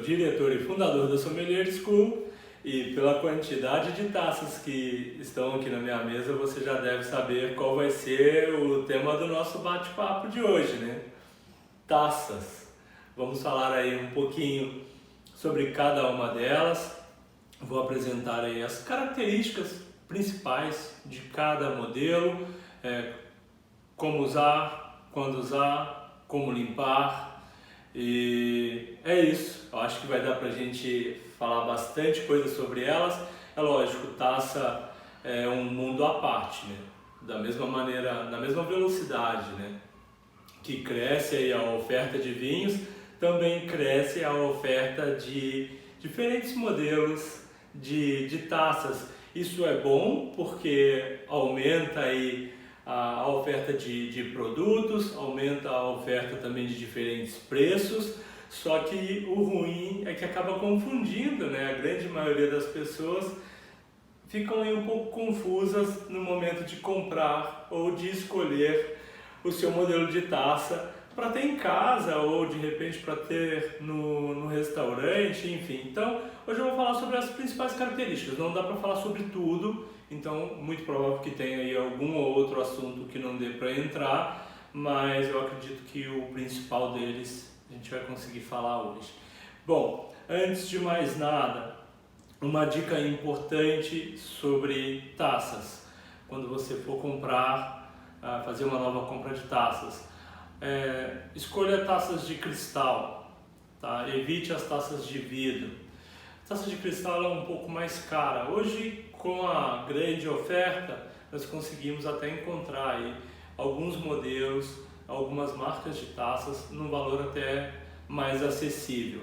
diretor e fundador da Sommelier School e pela quantidade de taças que estão aqui na minha mesa, você já deve saber qual vai ser o tema do nosso bate-papo de hoje, né? Taças. Vamos falar aí um pouquinho sobre cada uma delas. Vou apresentar aí as características principais de cada modelo, como usar, quando usar, como limpar. E é isso, eu acho que vai dar pra gente falar bastante coisa sobre elas. É lógico, taça é um mundo à parte, né? Da mesma maneira, na mesma velocidade, né? Que cresce aí a oferta de vinhos, também cresce a oferta de diferentes modelos de taças. Isso é bom porque aumenta aí a oferta de produtos, aumenta a oferta também de diferentes preços, só que o ruim é que acaba confundindo, né? A grande maioria das pessoas ficam aí um pouco confusas no momento de comprar ou de escolher o seu modelo de taça para ter em casa ou de repente para ter no restaurante, enfim. Então, hoje eu vou falar sobre as principais características. Não dá para falar sobre tudo, então muito provável que tenha aí algum ou outro assunto que não dê para entrar, mas eu acredito que o principal deles a gente vai conseguir falar hoje. Bom, antes de mais nada, uma dica importante sobre taças. Quando você for comprar, fazer uma nova compra de taças, escolha taças de cristal, tá? Evite as taças de vidro. A taça de cristal é um pouco mais cara. Hoje, com a grande oferta, nós conseguimos até encontrar aí alguns modelos, algumas marcas de taças num valor até mais acessível.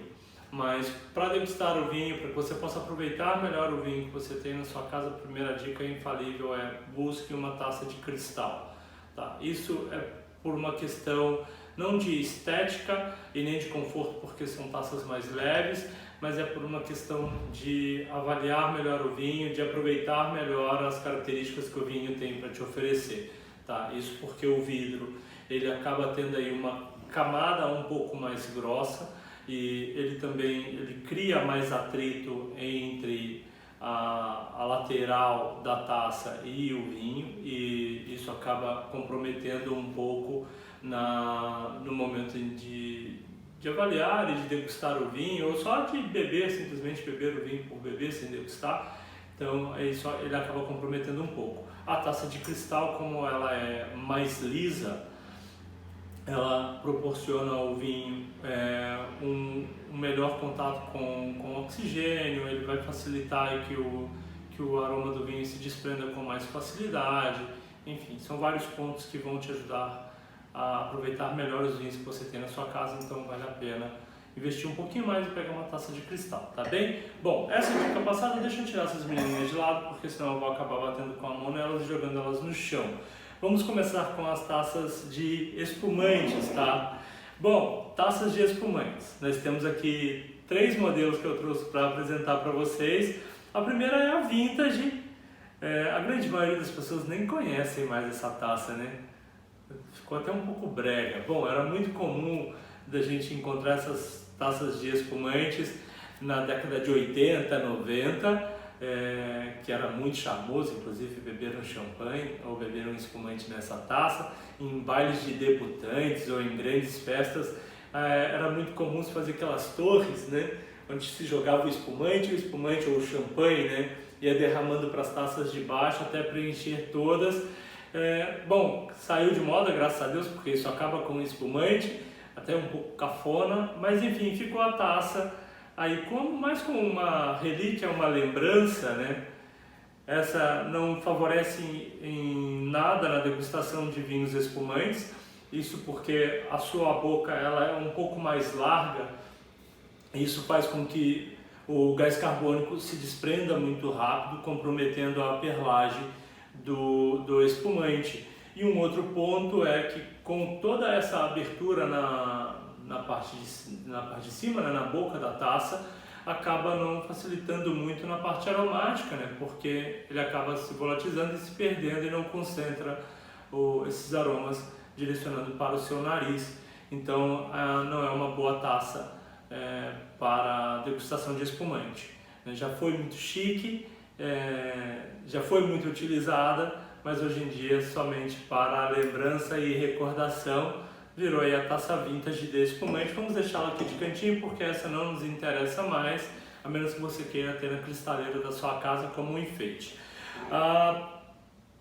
Mas para degustar o vinho, para que você possa aproveitar melhor o vinho que você tem na sua casa, a primeira dica infalível é busque uma taça de cristal, tá? Isso é por uma questão não de estética e nem de conforto, porque são taças mais leves, mas é por uma questão de avaliar melhor o vinho, de aproveitar melhor as características que o vinho tem para te oferecer, tá? Isso porque o vidro ele acaba tendo aí uma camada um pouco mais grossa e ele cria mais atrito entre a lateral da taça e o vinho, e isso acaba comprometendo um pouco no momento de avaliar e de degustar o vinho, ou só de beber, simplesmente beber o vinho por beber sem degustar. Então ele acaba comprometendo um pouco. A taça de cristal, como ela é mais lisa, ela proporciona ao vinho um melhor contato com oxigênio, ele vai facilitar que o aroma do vinho se desprenda com mais facilidade. Enfim, são vários pontos que vão te ajudar a aproveitar melhor os vinhos que você tem na sua casa, então vale a pena investir um pouquinho mais e pegar uma taça de cristal, tá bem? Bom, essa dica passada, deixa eu tirar essas menininhas de lado, porque senão eu vou acabar batendo com a mão nelas e jogando elas no chão. Vamos começar com as taças de espumantes, tá? Bom, taças de espumantes. Nós temos aqui 3 modelos que eu trouxe para apresentar para vocês. A primeira é a Vintage. A grande maioria das pessoas nem conhecem mais essa taça, né? Ficou até um pouco brega. Bom, era muito comum da gente encontrar essas taças de espumantes na década de 80, 90, que era muito charmoso, inclusive beber um champanhe ou beber um espumante nessa taça. Em bailes de debutantes ou em grandes festas, era muito comum se fazer aquelas torres, né? Onde se jogava o espumante ou o champanhe, né? Ia derramando para as taças de baixo até preencher todas. Bom, saiu de moda, graças a Deus, porque isso acaba com o espumante, até um pouco cafona, mas enfim, ficou a taça aí mais como uma relíquia, uma lembrança, né? Essa não favorece em nada na degustação de vinhos espumantes, isso porque a sua boca ela é um pouco mais larga, isso faz com que o gás carbônico se desprenda muito rápido, comprometendo a perlagem do espumante. E um outro ponto é que com toda essa abertura na parte de cima, né, na boca da taça, acaba não facilitando muito na parte aromática, né, porque ele acaba se volatilizando e se perdendo e não concentra esses aromas direcionando para o seu nariz. Então não é uma boa taça para degustação de espumante. Já foi muito chique, já foi muito utilizada, mas hoje em dia somente para lembrança e recordação virou aí a taça vintage de espumante. Vamos deixá-la aqui de cantinho porque essa não nos interessa mais, a menos que você queira ter na cristaleira da sua casa como um enfeite. A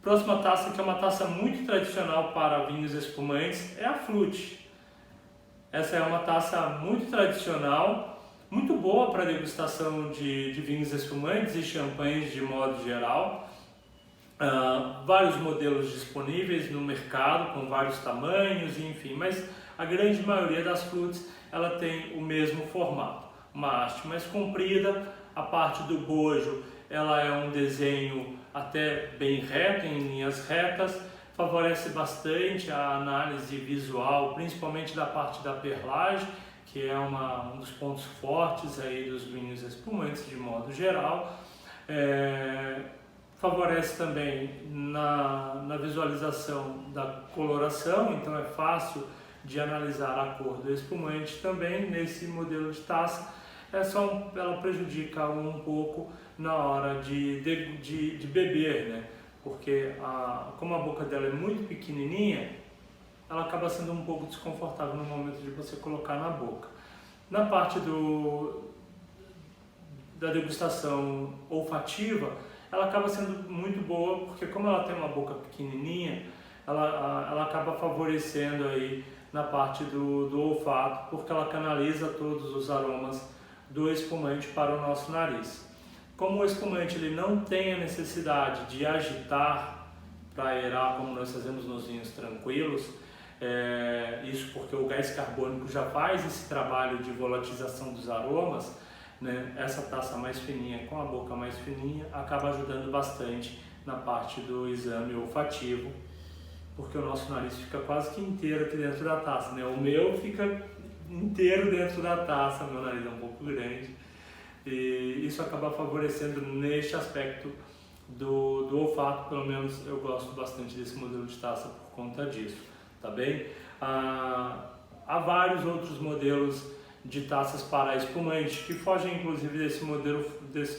próxima taça, que é uma taça muito tradicional para vinhos espumantes, é a Flute. Essa é uma taça muito tradicional, muito boa para degustação de vinhos espumantes e champanhes de modo geral. Vários modelos disponíveis no mercado, com vários tamanhos, enfim, mas a grande maioria das flutes ela tem o mesmo formato. Uma haste mais comprida, a parte do bojo ela é um desenho até bem reto, em linhas retas, favorece bastante a análise visual, principalmente da parte da perlage, que é um dos pontos fortes aí dos vinhos espumantes de modo geral. Favorece também na visualização da coloração, então é fácil de analisar a cor do espumante. Também nesse modelo de taça, ela prejudica um pouco na hora de beber, né? Porque como a boca dela é muito pequenininha, ela acaba sendo um pouco desconfortável no momento de você colocar na boca. Na parte da degustação olfativa, ela acaba sendo muito boa, porque como ela tem uma boca pequenininha, ela acaba favorecendo aí na parte do olfato, porque ela canaliza todos os aromas do espumante para o nosso nariz. Como o espumante ele não tem a necessidade de agitar para aerar, como nós fazemos nos vinhos tranquilos, isso porque o gás carbônico já faz esse trabalho de volatilização dos aromas, né? Essa taça mais fininha, com a boca mais fininha, acaba ajudando bastante na parte do exame olfativo, porque o nosso nariz fica quase que inteiro aqui dentro da taça, né? O meu fica inteiro dentro da taça, meu nariz é um pouco grande, e isso acaba favorecendo neste aspecto do olfato. Pelo menos eu gosto bastante desse modelo de taça por conta disso, tá bem? Há vários outros modelos de taças para espumante que fogem inclusive desse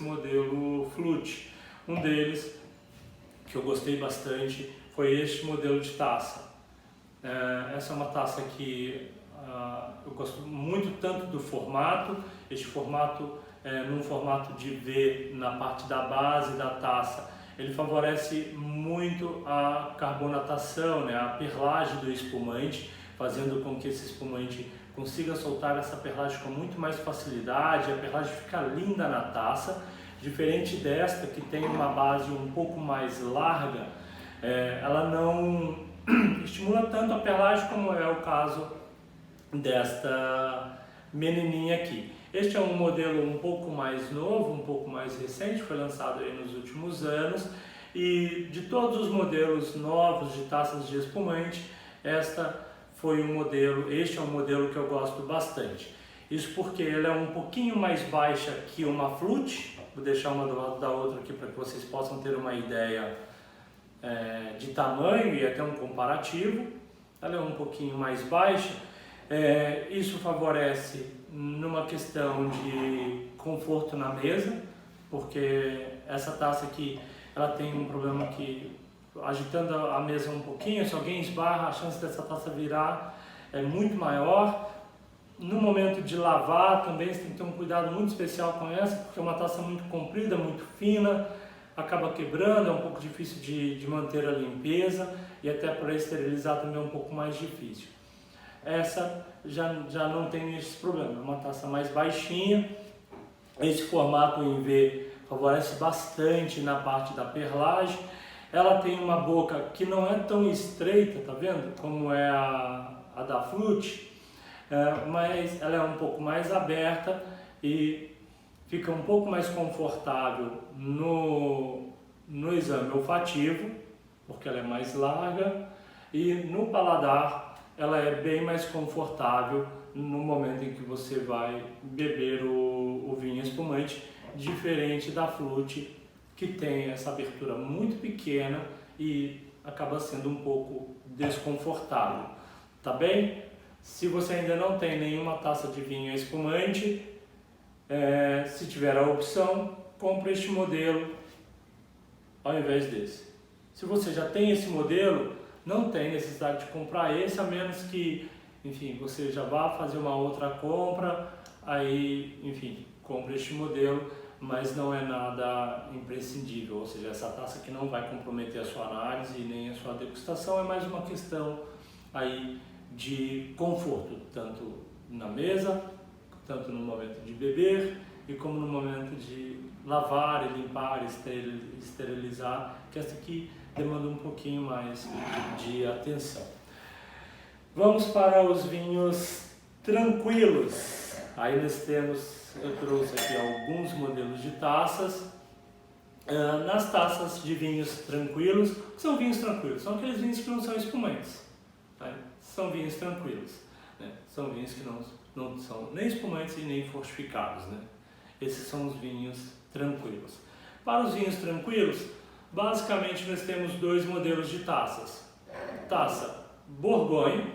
modelo Flute. Um deles que eu gostei bastante foi este modelo de taça. Essa é uma taça que eu gosto muito tanto do formato. Este formato num formato de V na parte da base da taça, ele favorece muito a carbonatação, né, a perlagem do espumante, fazendo com que esse espumante consiga soltar essa perlagem com muito mais facilidade. A perlagem fica linda na taça, diferente desta que tem uma base um pouco mais larga. Ela não estimula tanto a perlagem como é o caso desta menininha aqui. Este é um modelo um pouco mais novo, um pouco mais recente, foi lançado aí nos últimos anos, e de todos os modelos novos de taças de espumante, este é um modelo que eu gosto bastante. Isso porque ela é um pouquinho mais baixa que uma Flute. Vou deixar uma do lado da outra aqui para que vocês possam ter uma ideia de tamanho e até um comparativo. Ela é um pouquinho mais baixa. Isso favorece numa questão de conforto na mesa, porque essa taça aqui ela tem um problema que, agitando a mesa um pouquinho, se alguém esbarra, a chance dessa taça virar é muito maior. No momento de lavar também você tem que ter um cuidado muito especial com essa, porque é uma taça muito comprida, muito fina, acaba quebrando, é um pouco difícil de manter a limpeza, e até para esterilizar também é um pouco mais difícil. Essa já não tem esse problema, é uma taça mais baixinha. Esse formato em V favorece bastante na parte da perlagem. Ela tem uma boca que não é tão estreita, tá vendo? Como é a da Flute, mas ela é um pouco mais aberta e fica um pouco mais confortável no exame olfativo, porque ela é mais larga, e no paladar ela é bem mais confortável no momento em que você vai beber o vinho espumante, diferente da Flute, que tem essa abertura muito pequena e acaba sendo um pouco desconfortável, tá bem? Se você ainda não tem nenhuma taça de vinho espumante, se tiver a opção, compre este modelo ao invés desse. Se você já tem esse modelo, não tem necessidade de comprar esse, a menos que, enfim, você já vá fazer uma outra compra, aí, enfim, compre este modelo, mas não é nada imprescindível, ou seja, essa taça que não vai comprometer a sua análise e nem a sua degustação, é mais uma questão aí de conforto, tanto na mesa, tanto no momento de beber e como no momento de lavar e limpar, esterilizar, que essa aqui demanda um pouquinho mais de atenção. Vamos para os vinhos tranquilos. Aí nós temos, eu trouxe aqui alguns modelos de taças. Nas taças de vinhos tranquilos, o que são vinhos tranquilos? São aqueles vinhos que não são espumantes. Tá? São vinhos tranquilos. Né? São vinhos que não são nem espumantes e nem fortificados. Né? Esses são os vinhos tranquilos. Para os vinhos tranquilos, basicamente nós temos dois modelos de taças. Taça Borgonha,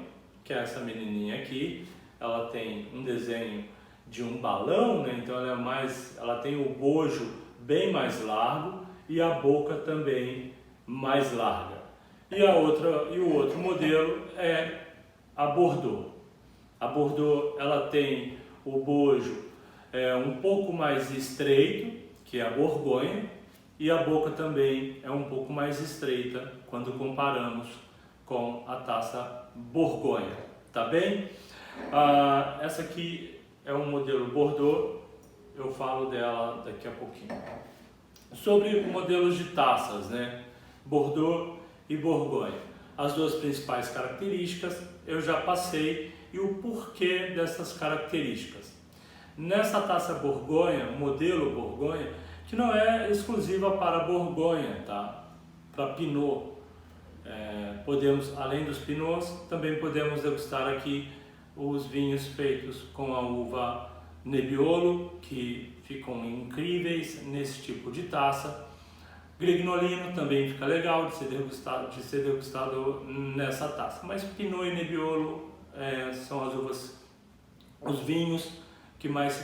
que é essa menininha aqui, ela tem um desenho de um balão, né? Então ela tem o bojo bem mais largo e a boca também mais larga. E o outro modelo é a Bordeaux. A Bordeaux ela tem o bojo um pouco mais estreito, que é a Borgonha, e a boca também é um pouco mais estreita quando comparamos com a taça Borgonha, tá bem? Essa aqui é um modelo Bordeaux, eu falo dela daqui a pouquinho. Sobre modelos de taças, né? Bordeaux e Borgonha. As duas principais características eu já passei e o porquê dessas características. Nessa taça Borgonha, modelo Borgonha, que não é exclusiva para Borgonha, tá? Para Pinot. Além dos Pinots, também podemos degustar aqui os vinhos feitos com a uva Nebbiolo, que ficam incríveis nesse tipo de taça. Grignolino também fica legal de ser degustado nessa taça. Mas Pinot e Nebbiolo são os vinhos que mais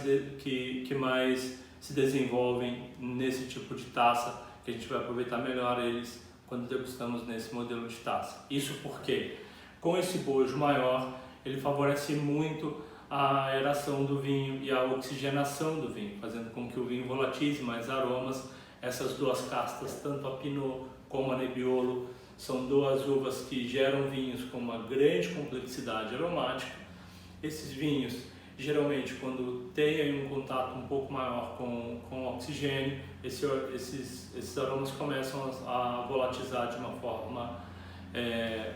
se desenvolvem nesse tipo de taça, que a gente vai aproveitar melhor eles quando degustamos nesse modelo de taça. Isso porque, com esse bojo maior, ele favorece muito a aeração do vinho e a oxigenação do vinho, fazendo com que o vinho volatize mais aromas. Essas duas castas, tanto a Pinot como a Nebbiolo, são duas uvas que geram vinhos com uma grande complexidade aromática. Esses vinhos, geralmente, quando têm um contato um pouco maior com o oxigênio, esses aromas começam a volatizar de uma forma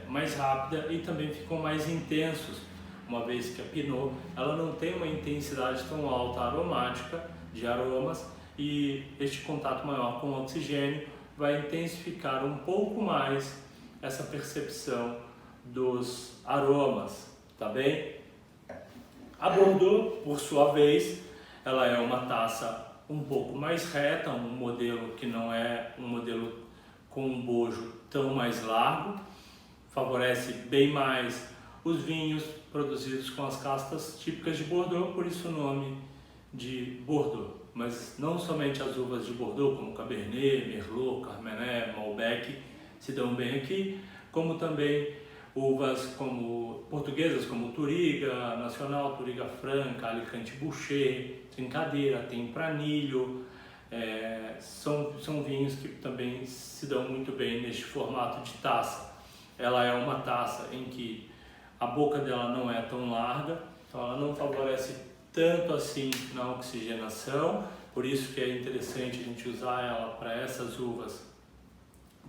mais rápida e também ficam mais intensos, uma vez que a Pinot ela não tem uma intensidade tão alta aromática de aromas, e este contato maior com o oxigênio vai intensificar um pouco mais essa percepção dos aromas, tá bem? A Bordeaux, por sua vez, ela é uma taça um pouco mais reta, um modelo que não é um modelo com um bojo tão mais largo, favorece bem mais os vinhos produzidos com as castas típicas de Bordeaux, por isso o nome de Bordeaux. Mas não somente as uvas de Bordeaux, como Cabernet, Merlot, Carmenet, Malbec, se dão bem aqui, como também uvas portuguesas como Touriga Nacional, Touriga Franca, Alicante Bouschet, Trincadeira, Tempranillo. São vinhos que também se dão muito bem neste formato de taça. Ela é uma taça em que a boca dela não é tão larga, então ela não favorece tanto assim na oxigenação, por isso que é interessante a gente usar ela para essas uvas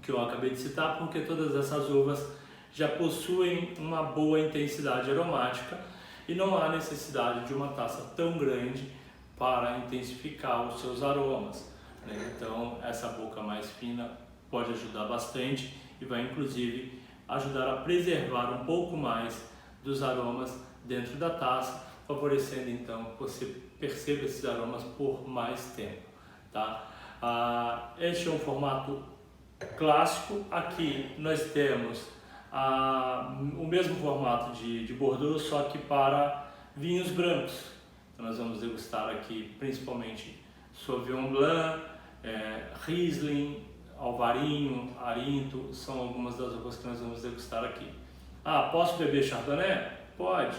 que eu acabei de citar, porque todas essas uvas já possuem uma boa intensidade aromática e não há necessidade de uma taça tão grande para intensificar os seus aromas, né? Então essa boca mais fina pode ajudar bastante e vai inclusive ajudar a preservar um pouco mais dos aromas dentro da taça, favorecendo então que você perceba esses aromas por mais tempo, tá? Este é um formato clássico. Aqui nós temos o mesmo formato de Bordeaux, só que para vinhos brancos. Então nós vamos degustar aqui principalmente Sauvignon Blanc, Riesling, Alvarinho, Arinto, são algumas das uvas que nós vamos degustar aqui. Posso beber Chardonnay? Pode,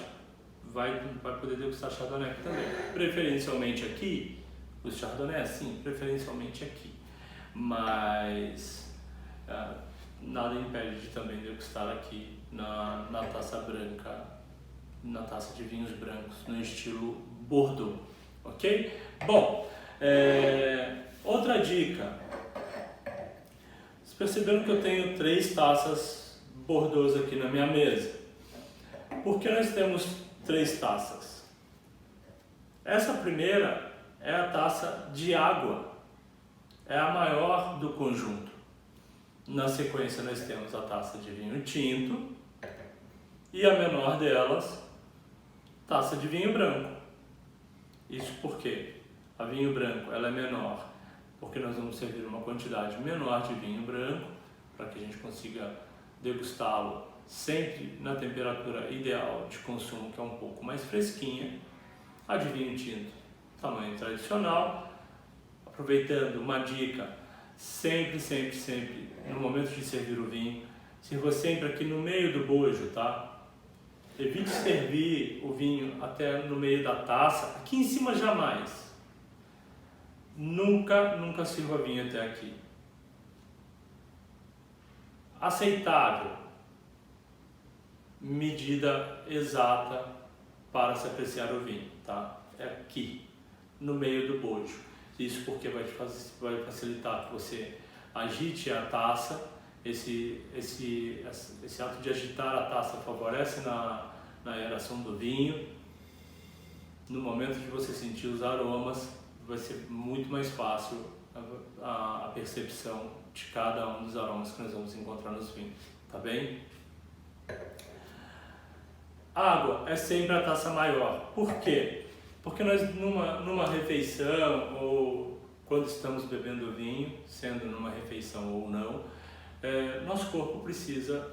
vai poder degustar Chardonnay aqui também. Preferencialmente aqui, os Chardonnay, sim, preferencialmente aqui. Mas nada impede de também degustar aqui na taça branca, na taça de vinhos brancos, no estilo Bordeaux, ok? Bom, outra dica. Vocês perceberam que eu tenho 3 taças Bordeaux aqui na minha mesa. Por que nós temos 3 taças? Essa primeira é a taça de água, é a maior do conjunto. Na sequência nós temos a taça de vinho tinto e a menor delas, taça de vinho branco. Isso porque a vinho branco ela é menor, porque nós vamos servir uma quantidade menor de vinho branco para que a gente consiga degustá-lo sempre na temperatura ideal de consumo, que é um pouco mais fresquinha. A de vinho tinto, tamanho tradicional. Aproveitando uma dica, sempre, no momento de servir o vinho, sirva sempre aqui no meio do bojo, tá? Evite servir o vinho até no meio da taça, aqui em cima jamais. Nunca sirva vinho até aqui. Aceitável. Medida exata para se apreciar o vinho, tá? É aqui, no meio do bojo. Isso porque vai facilitar que você agite a taça. Esse ato de agitar a taça favorece na aeração do vinho. No momento de você sentir os aromas, vai ser muito mais fácil a percepção de cada um dos aromas que nós vamos encontrar nos vinhos, tá bem? Água é sempre a taça maior. Por quê? Porque nós numa refeição ou quando estamos bebendo vinho, sendo numa refeição ou não, nosso corpo precisa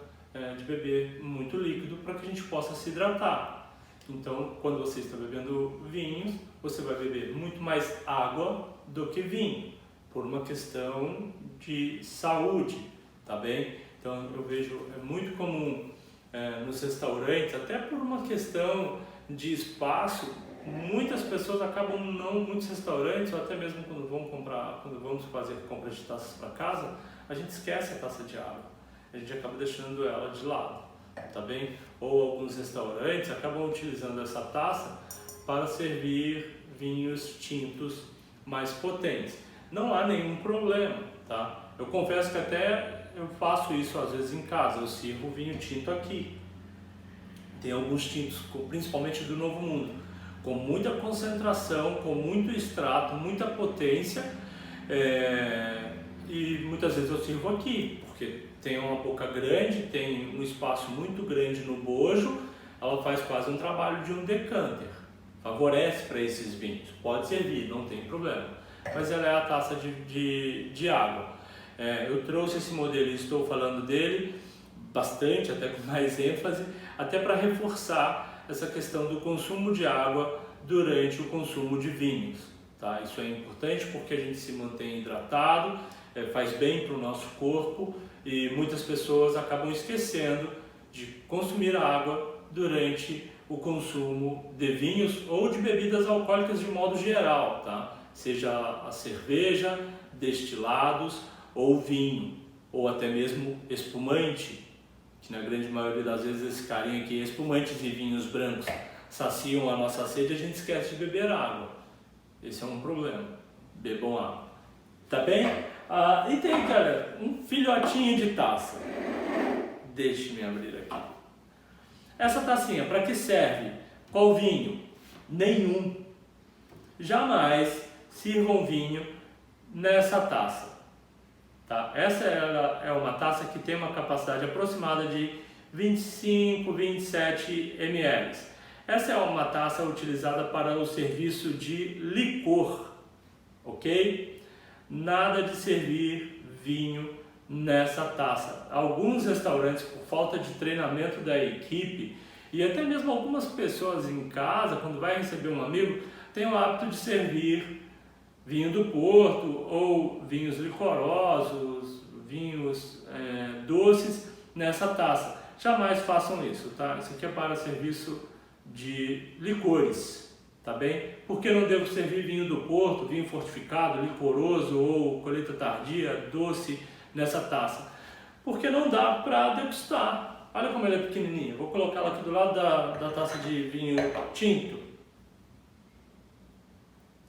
de beber muito líquido para que a gente possa se hidratar. Então, quando você está bebendo vinhos, você vai beber muito mais água do que vinho, por uma questão de saúde, tá bem? Então, eu vejo, é muito comum nos restaurantes, até por uma questão de espaço, muitas pessoas acabam muitos restaurantes, ou até mesmo quando vamos fazer compras de taças para casa, a gente esquece a taça de água, a gente acaba deixando ela de lado, tá bem? Ou alguns restaurantes acabam utilizando essa taça para servir vinhos tintos mais potentes. Não há nenhum problema, tá? Eu confesso que até eu faço isso às vezes em casa, eu sirvo vinho tinto aqui. Tem alguns tintos, principalmente do Novo Mundo, com muita concentração, com muito extrato, muita potência, e muitas vezes eu sirvo aqui, porque tem uma boca grande, tem um espaço muito grande no bojo, ela faz quase um trabalho de um decanter, favorece para esses vinhos, pode servir, não tem problema, mas ela é a taça de água. Eu trouxe esse modelo e estou falando dele bastante, até com mais ênfase, até para reforçar essa questão do consumo de água durante o consumo de vinhos, tá? Isso é importante porque a gente se mantém hidratado, faz bem para o nosso corpo e muitas pessoas acabam esquecendo de consumir água durante o consumo de vinhos ou de bebidas alcoólicas de modo geral, tá? Seja a cerveja, destilados ou vinho, ou até mesmo espumante, que na grande maioria das vezes esse carinha aqui, espumantes e vinhos brancos saciam a nossa sede e a gente esquece de beber água. Esse é um problema, bebam água, tá bem? E tem, cara, um filhotinho de taça, deixe-me abrir aqui. Essa tacinha, para que serve? Qual vinho? Nenhum. Jamais sirvam vinho nessa taça. Tá? Essa é uma taça que tem uma capacidade aproximada de 25, 27 ml. Essa é uma taça utilizada para o serviço de licor, ok? Nada de servir vinho nessa taça. Alguns restaurantes, por falta de treinamento da equipe, e até mesmo algumas pessoas em casa, quando vai receber um amigo, têm o hábito de servir vinho do Porto ou vinhos licorosos, vinhos doces nessa taça. Jamais façam isso, tá? Isso aqui é para serviço de licores, tá bem? Por que não devo servir vinho do Porto, vinho fortificado, licoroso ou colheita tardia, doce nessa taça? Porque não dá para degustar. Olha como ela é pequenininha. Vou colocar ela aqui do lado da taça de vinho tinto.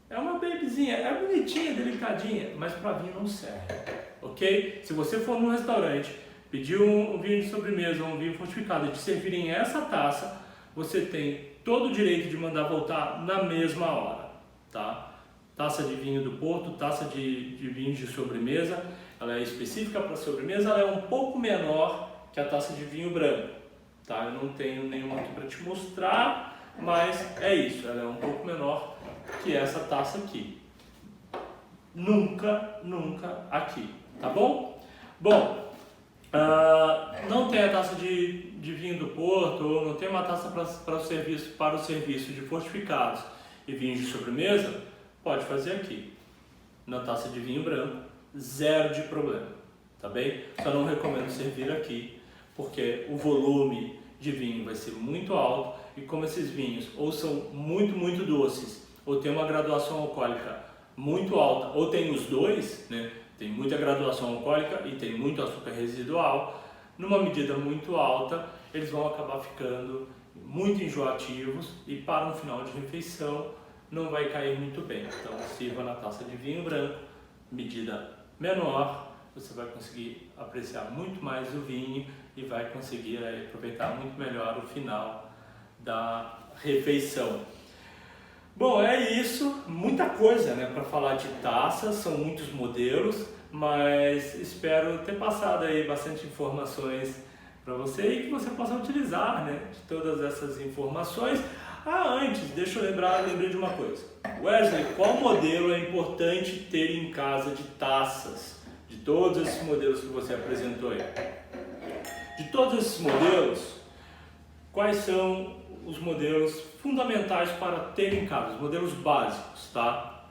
É uma babyzinha, é bonitinha, delicadinha, mas para vinho não serve, ok? Se você for num restaurante, pedir um vinho de sobremesa ou um vinho fortificado e te servirem essa taça, você tem todo o direito de mandar voltar na mesma hora, tá? Taça de vinho do Porto, taça de vinho de sobremesa, ela é específica para sobremesa, ela é um pouco menor que a taça de vinho branco, tá? Eu não tenho nenhuma aqui para te mostrar, mas é isso, ela é um pouco menor que essa taça aqui. Nunca aqui, tá bom? Bom, não tem a taça de vinho do Porto, ou não tem uma taça para o serviço de fortificados e vinhos de sobremesa, pode fazer aqui, na taça de vinho branco, zero de problema, tá bem? Só não recomendo servir aqui, porque o volume de vinho vai ser muito alto e como esses vinhos ou são muito doces, ou tem uma graduação alcoólica muito alta, ou tem os dois, né? Tem muita graduação alcoólica e tem muito açúcar residual, numa medida muito alta, eles vão acabar ficando muito enjoativos e para um final de refeição não vai cair muito bem. Então sirva na taça de vinho branco, medida menor, você vai conseguir apreciar muito mais o vinho e vai conseguir aproveitar muito melhor o final da refeição. Bom, é isso, muita coisa, né, para falar de taças, são muitos modelos, mas espero ter passado aí bastante informações para você e que você possa utilizar, né, de todas essas informações. Antes, deixa eu lembrei de uma coisa. Wesley, qual modelo é importante ter em casa de taças? De todos esses modelos que você apresentou aí. De todos esses modelos, quais são os modelos fundamentais para ter em casa, os modelos básicos, tá?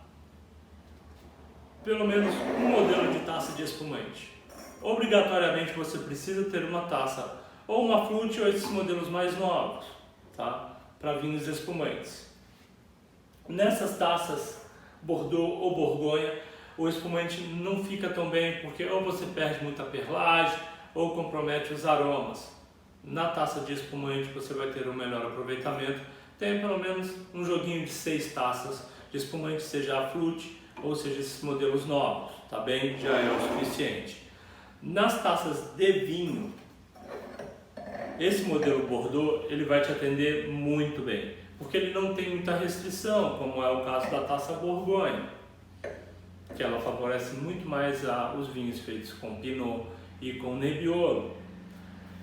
Pelo menos um modelo de taça de espumante. Obrigatoriamente você precisa ter uma taça, ou uma flute, ou esses modelos mais novos, tá? Para vinhos espumantes. Nessas taças Bordeaux ou Borgonha, o espumante não fica tão bem, porque ou você perde muita perlagem, ou compromete os aromas. Na taça de espumante você vai ter um melhor aproveitamento. Tem pelo menos um joguinho de 6 taças de espumante, seja a flute ou seja esses modelos novos, tá bem? Já é o suficiente. Nas taças de vinho, esse modelo Bordeaux ele vai te atender muito bem, porque ele não tem muita restrição, como é o caso da taça Borgonha, que ela favorece muito mais os vinhos feitos com Pinot e com Nebbiolo.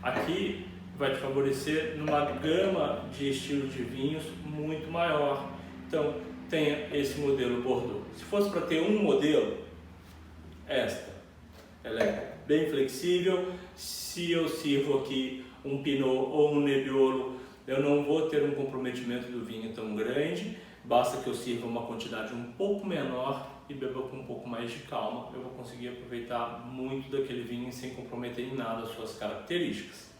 Aqui vai te favorecer numa gama de estilos de vinhos muito maior. Então, tenha esse modelo Bordeaux. Se fosse para ter um modelo, ela é bem flexível. Se eu sirvo aqui um Pinot ou um Nebbiolo, eu não vou ter um comprometimento do vinho tão grande. Basta que eu sirva uma quantidade um pouco menor e beba com um pouco mais de calma. Eu vou conseguir aproveitar muito daquele vinho sem comprometer em nada as suas características.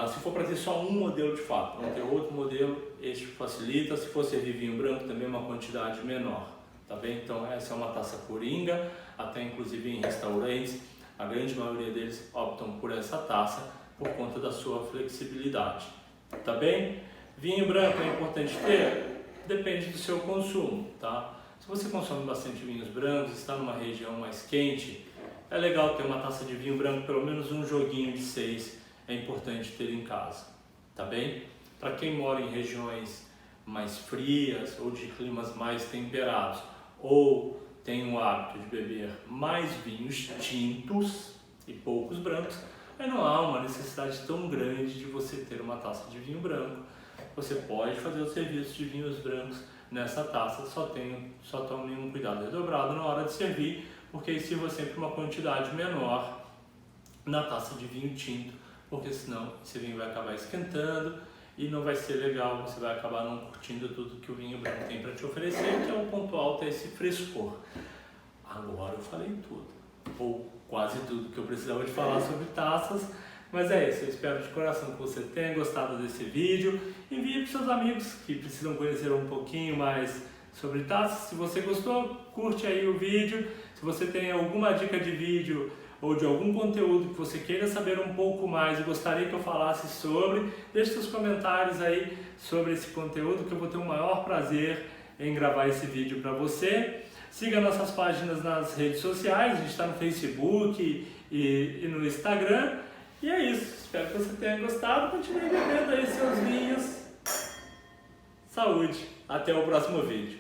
Se for para ter só um modelo de fato, não ter outro modelo, este facilita. Se for servir vinho branco, também uma quantidade menor, tá bem? Então essa é uma taça coringa, até inclusive em restaurantes, a grande maioria deles optam por essa taça por conta da sua flexibilidade, tá bem? Vinho branco é importante ter? Depende do seu consumo, tá? Se você consome bastante vinhos brancos, está numa região mais quente, é legal ter uma taça de vinho branco, pelo menos um joguinho de 6 é importante ter em casa, tá bem? Para quem mora em regiões mais frias ou de climas mais temperados, ou tem o hábito de beber mais vinhos tintos e poucos brancos, aí não há uma necessidade tão grande de você ter uma taça de vinho branco. Você pode fazer o serviço de vinhos brancos nessa taça, só tome um cuidado redobrado na hora de servir, porque aí sirva sempre uma quantidade menor na taça de vinho tinto, porque senão esse vinho vai acabar esquentando e não vai ser legal, você vai acabar não curtindo tudo que o vinho branco tem para te oferecer, que é o ponto alto, é esse frescor. Agora eu falei tudo, ou quase tudo que eu precisava de falar sobre taças, mas é isso, eu espero de coração que você tenha gostado desse vídeo. Envie para seus amigos que precisam conhecer um pouquinho mais sobre taças. Se você gostou, curte aí o vídeo. Se você tem alguma dica de vídeo ou de algum conteúdo que você queira saber um pouco mais e gostaria que eu falasse sobre, deixe seus comentários aí sobre esse conteúdo, que eu vou ter o maior prazer em gravar esse vídeo para você. Siga nossas páginas nas redes sociais, a gente está no Facebook e no Instagram. E é isso, espero que você tenha gostado, continue bebendo aí seus vinhos. Saúde, até o próximo vídeo.